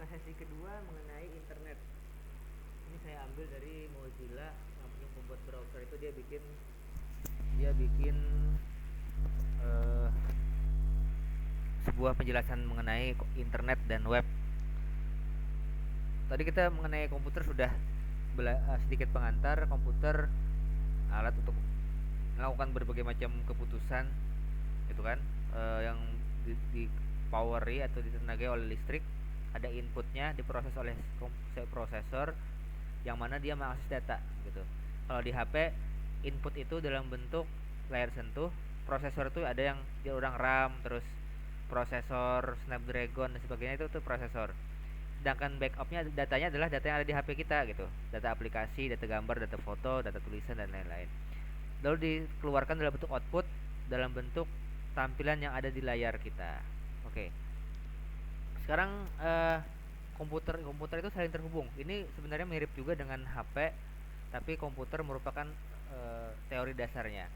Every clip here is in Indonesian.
sesi kedua mengenai internet. Ini saya ambil dari Mozilla yang membuat browser itu dia bikin eh, sebuah penjelasan mengenai internet dan web. Tadi kita mengenai komputer sudah sedikit pengantar. Komputer alat untuk melakukan berbagai macam keputusan, itu kan, yang di poweri atau ditenagai oleh listrik. Ada inputnya diproses oleh prosesor, yang mana dia mengakses data gitu. Kalau di HP, input itu dalam bentuk layar sentuh. Prosesor itu ada yang dia orang RAM, terus prosesor Snapdragon dan sebagainya, itu tuh prosesor. Sedangkan backupnya, datanya adalah data yang ada di HP kita gitu, data aplikasi, data gambar, data foto, data tulisan dan lain-lain. Lalu dikeluarkan dalam bentuk output, dalam bentuk tampilan yang ada di layar kita. Oke. Sekarang komputer komputer itu saling terhubung. Ini sebenarnya mirip juga dengan HP, tapi komputer merupakan teori dasarnya.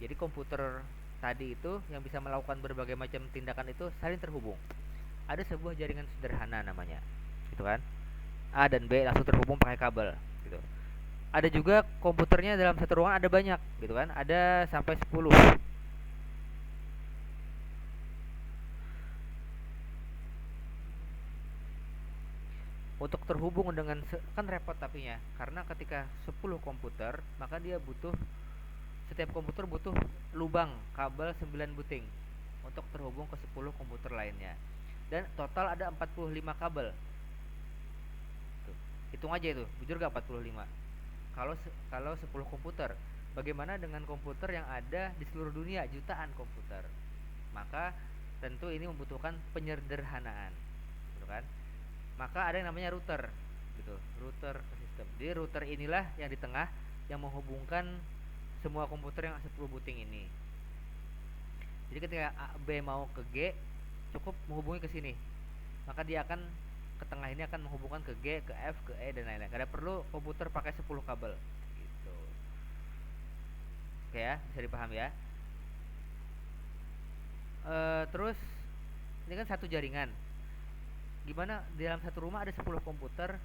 Jadi komputer tadi itu yang bisa melakukan berbagai macam tindakan itu saling terhubung. Ada sebuah jaringan sederhana namanya, gitu kan? A dan B langsung terhubung pakai kabel, gitu. Ada juga komputernya dalam satu ruangan ada banyak, gitu kan? Ada sampai 10. Untuk terhubung dengan kan repot tapinya, karena ketika 10 komputer, maka dia butuh, setiap komputer butuh lubang kabel 9 buting untuk terhubung ke 10 komputer lainnya. Dan total ada 45 kabel. Tuh. Hitung aja itu, bujur gak 45? Kalau 10 komputer, bagaimana dengan komputer yang ada di seluruh dunia, jutaan komputer? Maka tentu ini membutuhkan penyederhanaan, gitu kan? Maka ada yang namanya router, gitu, router sistem. Jadi router inilah yang di tengah, yang menghubungkan semua komputer yang 10 buting ini. Jadi ketika B mau ke G, cukup menghubungi ke sini, maka dia akan ke tengah ini akan menghubungkan ke G, ke F, ke E dan lain-lain. Gak ada perlu komputer pakai 10 kabel, gitu. Oke ya, bisa dipahami ya. Terus ini kan satu jaringan. Gimana di dalam satu rumah ada 10 komputer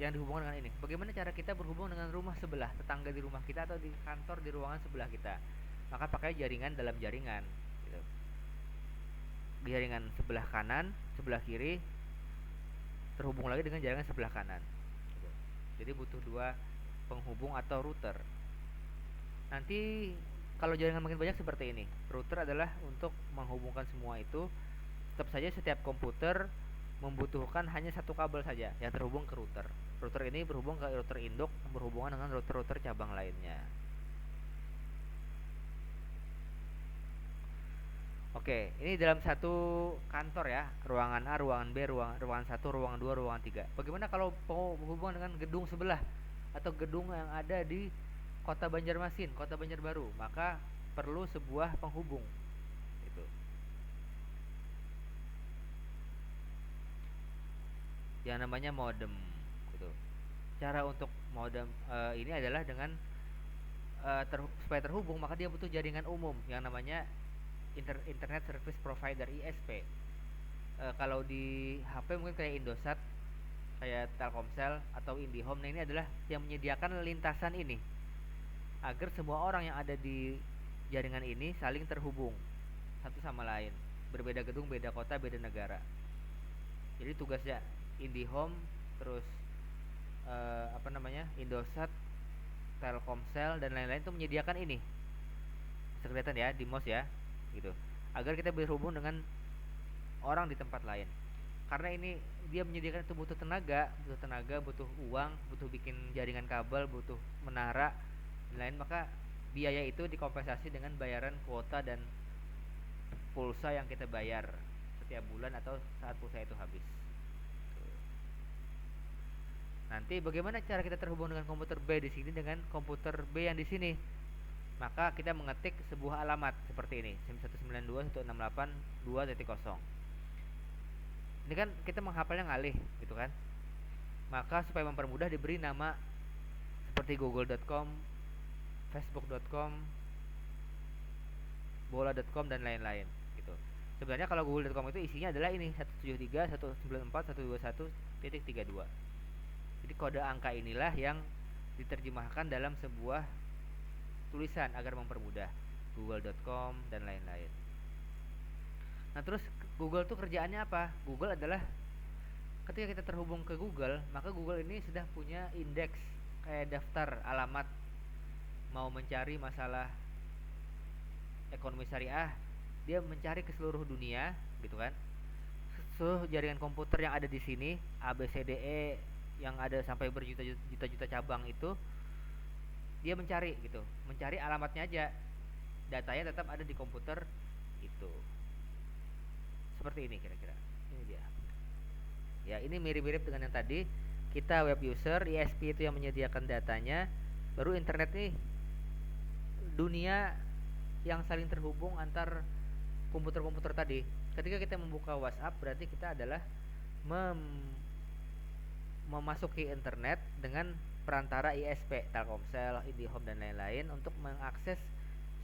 yang dihubungkan dengan ini? Bagaimana cara kita berhubung dengan rumah sebelah, tetangga di rumah kita atau di kantor di ruangan sebelah kita? Maka pakai jaringan dalam jaringan, gitu. Di jaringan sebelah kanan, sebelah kiri terhubung lagi dengan jaringan sebelah kanan, gitu. Jadi butuh dua penghubung atau router. Nanti kalau jaringan makin banyak seperti ini, router adalah untuk menghubungkan semua itu. Tetap saja setiap komputer membutuhkan hanya satu kabel saja yang terhubung ke router. Router ini berhubung ke router induk yang berhubungan dengan router-router cabang lainnya. Oke, ini dalam satu kantor ya, ruangan A, ruangan B, ruangan 1, ruangan 2, ruangan 3. Bagaimana kalau mau berhubungan dengan gedung sebelah atau gedung yang ada di Kota Banjarmasin, Kota Banjarbaru? Maka perlu sebuah penghubung. Itu. Yang namanya modem, gitu. Cara untuk modem ini adalah dengan supaya terhubung, maka dia butuh jaringan umum yang namanya Internet Service Provider, ISP. Kalau di HP mungkin kayak Indosat, kayak Telkomsel atau IndiHome. Nah, ini adalah yang menyediakan lintasan ini agar semua orang yang ada di jaringan ini saling terhubung satu sama lain. Berbeda gedung, beda kota, beda negara. Jadi tugasnya IndiHome, terus apa namanya, Indosat, Telkomsel dan lain-lain itu menyediakan ini. Bisa kelihatan ya di mouse ya, gitu. Agar kita berhubung dengan orang di tempat lain. Karena ini dia menyediakan itu butuh tenaga, butuh uang, butuh bikin jaringan kabel, butuh menara dan lain, maka biaya itu dikompensasi dengan bayaran kuota dan pulsa yang kita bayar setiap bulan atau saat pulsa itu habis. Nanti bagaimana cara kita terhubung dengan komputer B di sini dengan komputer B yang di sini? Maka kita mengetik sebuah alamat seperti ini, 192.168.2.0. Ini kan kita menghafalnya ngalih, gitu kan? Maka supaya mempermudah diberi nama seperti google.com, facebook.com, bola.com dan lain-lain, gitu. Sebenarnya kalau google.com itu isinya adalah ini 173.194.121.32. Jadi kode angka inilah yang diterjemahkan dalam sebuah tulisan agar mempermudah google.com dan lain-lain. Nah, terus Google tuh kerjaannya apa? Google adalah ketika kita terhubung ke Google, maka Google ini sudah punya indeks kayak daftar alamat. Mau mencari masalah ekonomi syariah, dia mencari ke seluruh dunia, gitu kan? Seluruh jaringan komputer yang ada di sini, ABCDE yang ada sampai berjuta-juta cabang itu, dia mencari gitu, mencari alamatnya aja. Datanya tetap ada di komputer itu. Seperti ini kira-kira. Ini dia. Ya, ini mirip-mirip dengan yang tadi. Kita web user, ISP itu yang menyediakan datanya, baru internet nih dunia yang saling terhubung antar komputer-komputer tadi. Ketika kita membuka WhatsApp, berarti kita adalah memasuki internet dengan perantara ISP, Telkomsel, IndiHome dan lain-lain untuk mengakses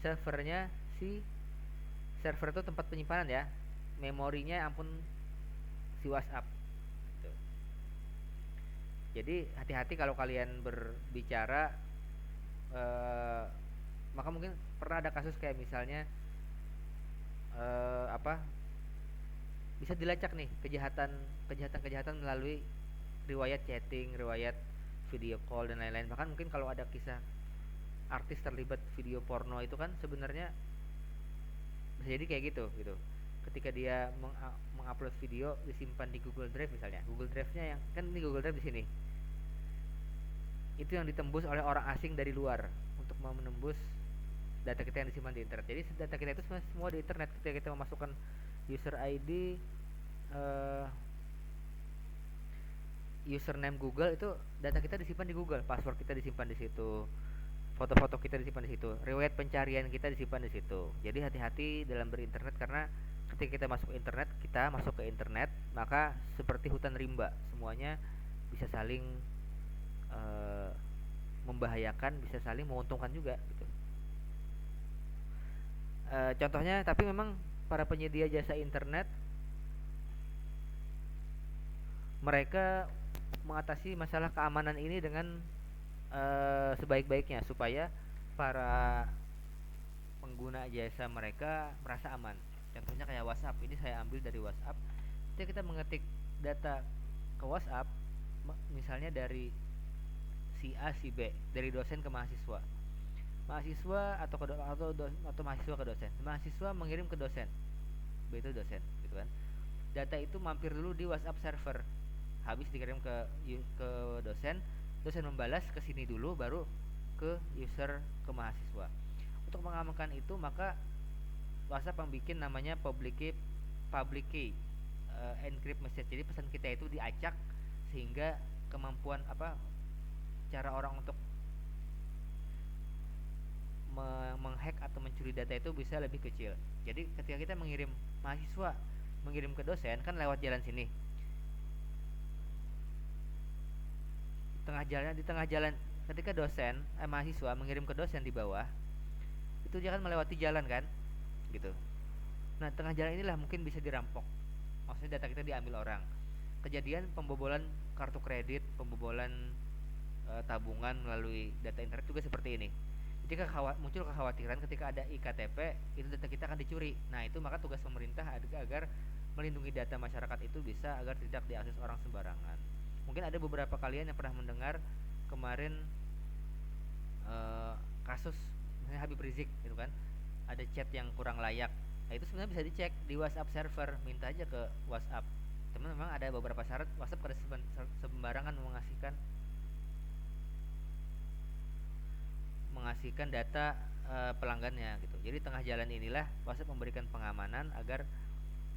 servernya. Si server itu tempat penyimpanan ya, memorinya ampun si WhatsApp gitu. Jadi hati-hati kalau kalian berbicara, maka mungkin pernah ada kasus kayak misalnya apa, bisa dilacak nih kejahatan melalui riwayat chatting, riwayat video call dan lain-lain. Bahkan mungkin kalau ada kisah artis terlibat video porno itu kan sebenarnya bisa jadi kayak gitu gitu. Ketika dia mengupload video disimpan di Google Drive misalnya. Google Drive-nya yang kan ini Google Drive di sini. Itu yang ditembus oleh orang asing dari luar untuk menembus data kita yang disimpan di internet. Jadi data kita itu semua di internet. Ketika kita memasukkan user ID, username Google, itu data kita disimpan di Google, password kita disimpan di situ, foto-foto kita disimpan di situ, riwayat pencarian kita disimpan di situ. Jadi hati-hati dalam berinternet karena ketika kita masuk ke internet, maka seperti hutan rimba, semuanya bisa saling membahayakan, bisa saling menguntungkan juga gitu. Contohnya, tapi memang para penyedia jasa internet mereka mengatasi masalah keamanan ini dengan sebaik-baiknya supaya para pengguna jasa mereka merasa aman. Contohnya kayak WhatsApp, ini saya ambil dari WhatsApp. Ketika kita mengetik data ke WhatsApp, misalnya dari si A si B, dari dosen ke mahasiswa, atau mahasiswa ke dosen, mahasiswa mengirim ke dosen, B itu dosen gitu kan. Data itu mampir dulu di WhatsApp server, habis dikirim ke dosen, dosen membalas ke sini dulu, baru ke user, ke mahasiswa. Untuk mengamankan itu, maka WhatsApp yang bikin namanya public key encrypt message. Jadi pesan kita itu diacak sehingga kemampuan cara orang untuk menghack atau mencuri data itu bisa lebih kecil. Jadi ketika kita mahasiswa mengirim ke dosen kan lewat jalan sini, di tengah jalan ketika mahasiswa mengirim ke dosen di bawah, itu dia kan melewati jalan kan gitu. Nah, tengah jalan inilah mungkin bisa dirampok, maksudnya data kita diambil orang. Kejadian pembobolan kartu kredit, pembobolan tabungan melalui data internet juga seperti ini. Jadi muncul kekhawatiran ketika ada iktp, itu data kita akan dicuri. Nah, itu maka tugas pemerintah agar melindungi data masyarakat itu bisa agar tidak diakses orang sembarangan. Mungkin ada beberapa kalian yang pernah mendengar kemarin kasus misalnya Habib Rizik gitu kan, ada chat yang kurang layak. Nah, itu sebenarnya bisa dicek di WhatsApp server, minta aja ke WhatsApp. Teman memang ada beberapa syarat, WhatsApp pada sembarangan mengasihkan data pelanggannya gitu. Jadi tengah jalan inilah WhatsApp memberikan pengamanan agar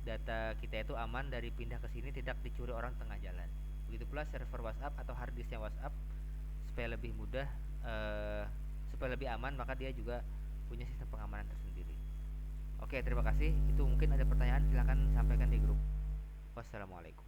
data kita itu aman dari pindah ke sini, tidak dicuri orang tengah jalan. Begitu pula server WhatsApp atau harddisknya WhatsApp, supaya lebih mudah, supaya lebih aman, maka dia juga punya sistem pengamanan tersendiri. Oke, terima kasih. Itu mungkin ada pertanyaan, silahkan sampaikan di grup. Wassalamualaikum.